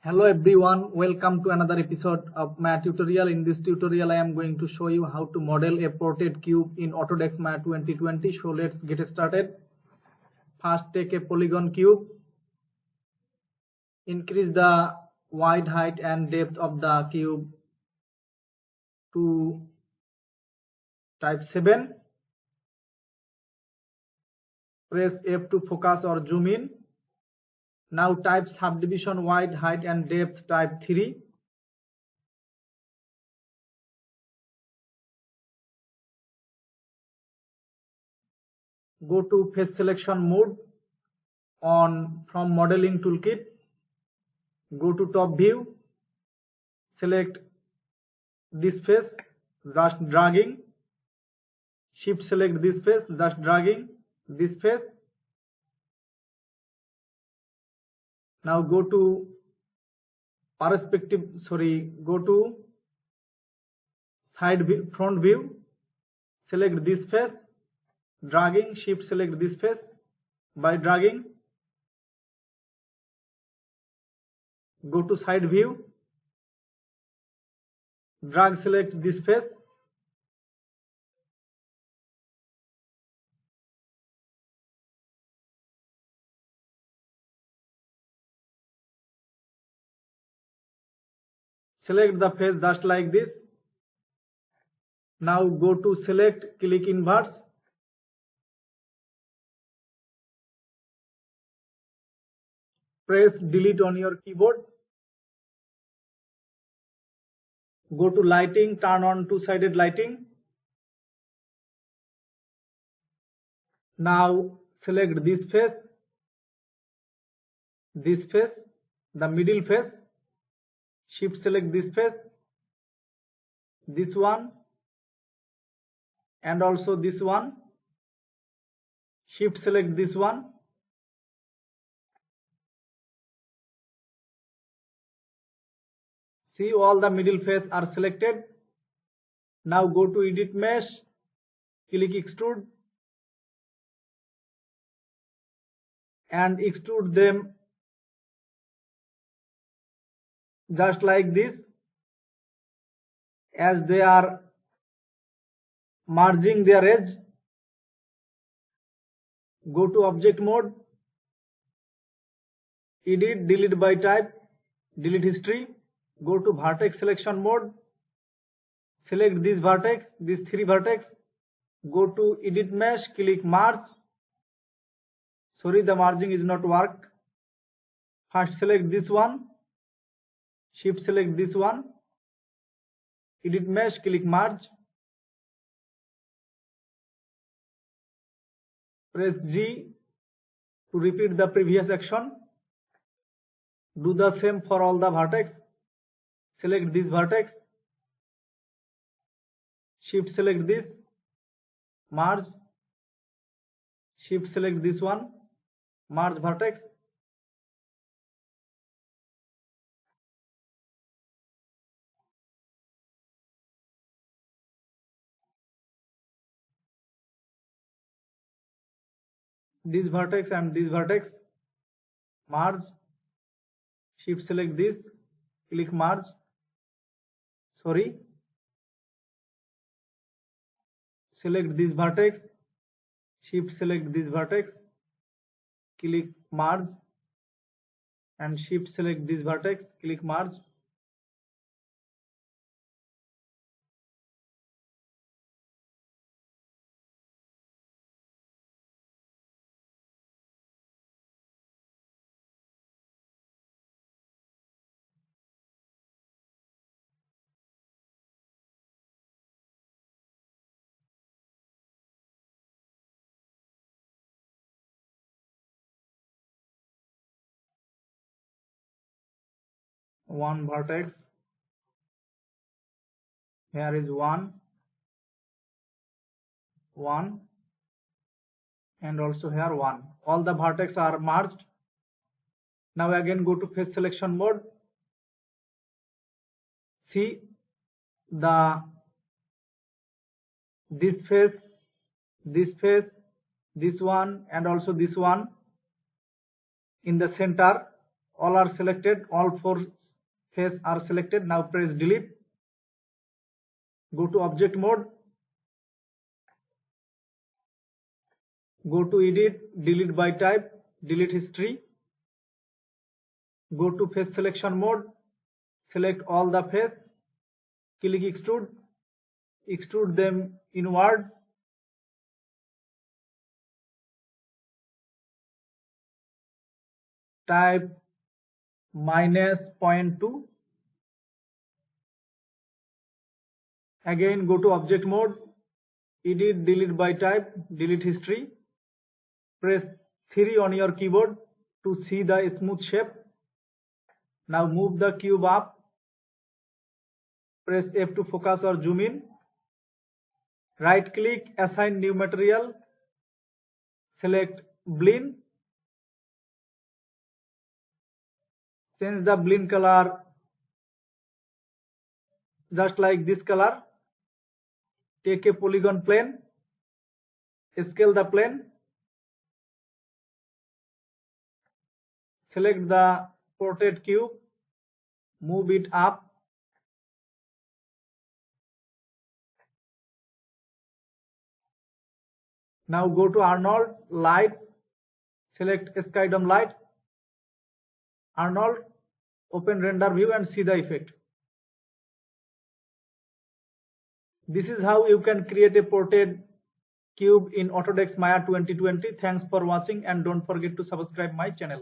Hello everyone, welcome to another episode of my tutorial. In this tutorial I am going to show you how to model a portrait cube in Autodesk Maya 2020. So let's get started. First take a polygon cube. Increase the width, height and depth of the cube to type 7. Press F to focus or zoom in. Now type subdivision width, height and depth type 3. Go to face selection mode from modeling toolkit. Go to top view. Select this face, just dragging. Shift select this face, just dragging this face. Now go to go to side view, front view. Select this face, dragging. Shift select this face by dragging. Go to side view. Drag select this face. Select the face just like this. Now go to select, click inverse. Press delete on your keyboard. Go to lighting, turn on two-sided lighting. Now select this face, the middle face. Shift select this face, this one and also this one. Shift select this one. See, all the middle face are selected. Now go to edit mesh, click extrude and extrude them just like this, as they are merging their edge. Go to object mode, edit, delete by type, delete history. Go to vertex selection mode, select this vertex, these 3 vertex. Go to edit mesh, click merge. Sorry, the merging is not work. First select this one, shift select this one, edit mesh, click merge. Press G to repeat the previous action. Do the same for all the vertex. Select this vertex, shift select this, merge. Shift select this one, merge vertex. This vertex and this vertex, merge. Shift select this, click merge. Sorry, select this vertex, shift select this vertex, click merge and shift select this vertex, click merge. One vertex, here is one and also here one. All the vertex are merged. Now again go to face selection mode. See this face, this one and also this one in the center All are selected, all 4 faces are selected. Now press delete. Go to object mode. Go to edit, delete by type, delete history. Go to face selection mode. Select all the face. Click extrude. Extrude them inward. Type -0.2. Again go to object mode, edit, delete by type, delete history. Press 3 on your keyboard to see the smooth shape. Now move the cube up. Press F to focus or zoom in. Right click, assign new material. Select blend. Change the blend color just like this color. Take a polygon plane. Scale the plane. Select the portrait cube. Move it up. Now go to Arnold, light. Select sky dome light. Arnold, open render view and see the effect. This is how you can create a portrait cube in Autodesk Maya 2020. Thanks for watching and don't forget to subscribe my channel.